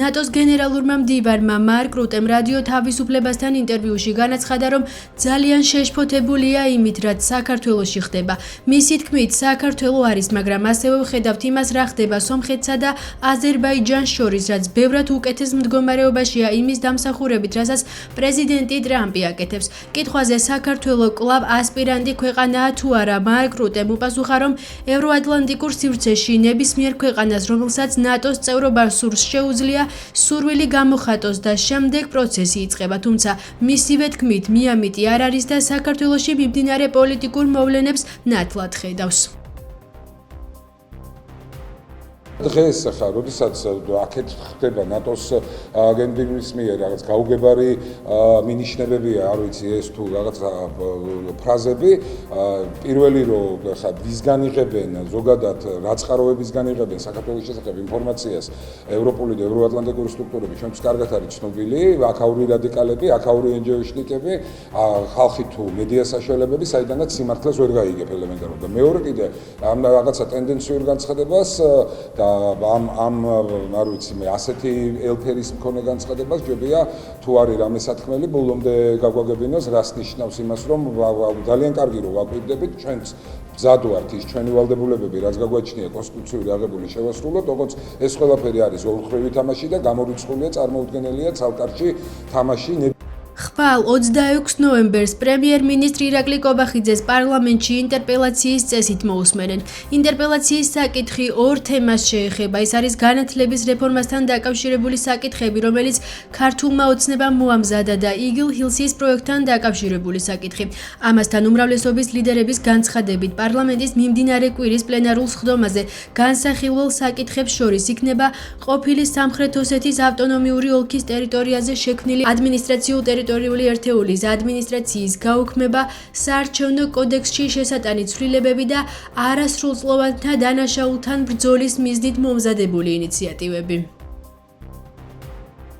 ნატოს გენერალურმა მდივარმა მარკ რუტემ რადიო თავისუფლებასთან ინტერვიუში განაცხადა, რომ ძალიან შეშფოთებულია იმით, რაც საქართველოში ხდება. მისი თქმით, საქართველო არის, მაგრამ ასევე ვხედავთ იმას, რა ხდება სომხეთსა და აზერბაიჯანს შორის, რაც ბევრად უკეთეს მდგომარეობაშია იმის დამსახურებით, რასაც პრეზიდენტი ტრამპი აკეთებს. კითხვაზე საქართველო კვლავ ასპირანტი ქვეყანაა თუ არა, მარკ რუტემ უპასუხა, რომ ევროატლანტიკურ სივრცეში ნებისმიერ ქვეყანას, რომელსაც ნატოს წევრობა სურს, შეუძლია სურვილი გამოხატოს და შემდეგ პროცესი იწყება, თუმცა მისივე თქმით, მიამიტი არ არის და საქართველოში მიმდინარე პოლიტიკურ მოვლენებს ნათლად ხედავს. დღეს ახლა როდესაც აქეთ ხდება ნატოს გენერლის მიერ რაღაც გაუგებარი მინიშნებებია, არ ვიცი ეს თუ რაღაც ფრაზები, პირველი რომ ახლა ვისგან იღებენ ზოგადად რა წყაროებისგან იღებენ საქართველოს შესახებ ინფორმაციას ევროპული და ევროატლანტიკური სტრუქტურები ჩვენთვის კარგად არის ცნობილი, აქაური რადიკალები, აქაური ენჯოიშნიკები, ხალხი თუ მედია საშუალებები, საიდანაც სიმართლეს ვერ გაიგებ ელემენტარულად და მეორე კიდე ამ რაღაცა ტენდენციურ განცხადებას და ამ არ ვიცი მე ასეთი ელფერის მქონე განცხადებას ჯობია თუ არის რამე სათქმელი ბოლომდე გაგვაგებინოს, რას ნიშნავს იმას, რომ ძალიან კარგი რომ ვაკვირდებით ჩვენც მზად ვართ ის ჩვენი ვალდებულებები, რაც გაგვაჩნია კონსტიტუციური აღებული შევასრულოთ, როგორც ეს ყველაფერი არის ორმხრივი თამაში და გამორიცხულია, წარმოუდგენელია ცალკარში თამაში. ხვალ 26 ნოემბერს პრემიერ-მინისტრი ირაკლი კობახიძეს პარლამენტში ინტერპელაციის წესით მოусმენენ. ინტერპელაციის საკითხი ორ თემას შეეხება. ის არის განათლების რეფორმასთან დაკავშირებული საკითხები, რომელიც ქართულმა ოცნებამ მოამზადა და იგილ ჰილსის პროექტთან დაკავშირებული საკითხი. ამასთან უმრავლესობის ლიდერების განცხადებით, პარლამენტის მიმდინარე კვირის პლენარულ სხდომაზე განსახილველ საკითხებს შორის იქნება ყოფილი სამხრეთ ოსეთის ავტონომიური ოლქის ტერიტორიაზე შექმნილი ადმინისტრაციულ-ტერიტორიული ერთეულის ადმინისტრაციის გაუქმება, საარჩევნო კოდექსში შესატანი ცვლილებები და არასრულწლოვანთა დანაშაულთან ბრძოლის მიზნით მომზადებული ინიციატივები.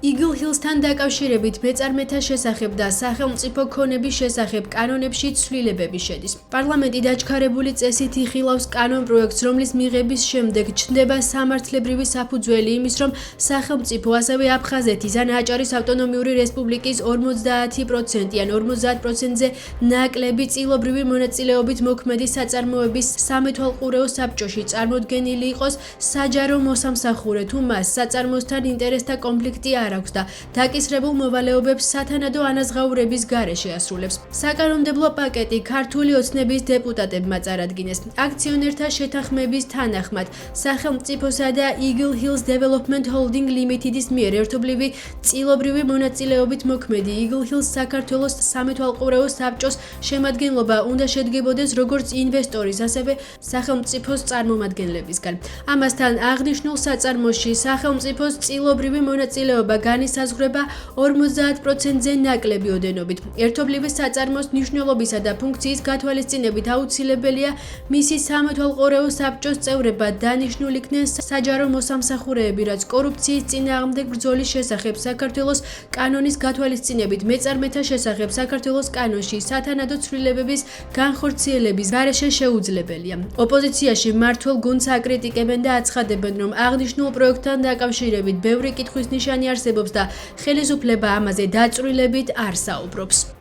იგილ ჰილსთან დაკავშირებით მეწარმეთა შესახებ და სახელმწიფო ქონების შესახებ კანონებში ცვლილებები შედის. პარლამენტი დაჩქარებული წესით იხილავს კანონ პროექტს, რომლის მიღების შემდეგ ჩნდება სამართლებრივი საფუძველი იმის, რომ სახელმწიფო ასევე აფხაზეთის ან აჭარის ავტონომიური რესპუბლიკის 50% ან 50%-ზე ნაკლები წილობრივი მონაწილეობით მოქმედი საწარმოების სამეთვალყურეო საბჭოში წარმოდგენილი იყოს საჯარო მოსამსახურე, თუ მას საწარმოსთან ინტერესთა კონფლიქტი არ აქვს და დაკისრებულ მოვალეობებს სათანადო ანაზღაურების გარეშე ასრულებს. საკანონმდებლო პაკეტი ქართული ოცნების დეპუტატებმა წარადგინეს. აქციონერთა შეთანხმების თანახმად სახელმწიფოსა და იგილ ჰილს დეველოპმენტ ჰოლდინგ ლიმიტედის მიერ ერთობლივი წილობრივი მონაწილეობით მოქმედი იგილ ჰილს საქართველოს სამეთვალყურეო საბჭოს შემადგენლობა უნდა შედგებოდეს როგორც ინვესტორის, ასევე სახელმწიფოს წარმომადგენლებისგან. ამასთან აღნიშნულ საწარმოში სახელმწიფოს წილობრივი მონაწილეობა განისაზღვრება 50%-ზე ნაკლები ოდენობით. ერთობლივი საწარმოს მნიშვნელობისა და ფუნქციის გათვალისწინებით აუცილებელია მისი სამეთვალყურეო საბჭოს წევრებად დანიშნულ იქნენ საჯარო მოსამსახურეები, რაც კორუფციის წინააღმდეგ ბრძოლის შესახებ საქართველოს კანონის გათვალისწინებით მეწარმეთა შესახებ საქართველოს კანონში სათანადო ცვლილებების განხორციელების გარეშე შეუძლებელია. ოპოზიციაში მმართველ გუნდს აკრიტიკებენ და აცხადებენ, რომ აღნიშნულ პროექტთან დაკავშირებით ბევრი კითხვის ნიშანი არსებობს და ხელისუფლება ამაზე დაწვრილებით არ საუბრობს.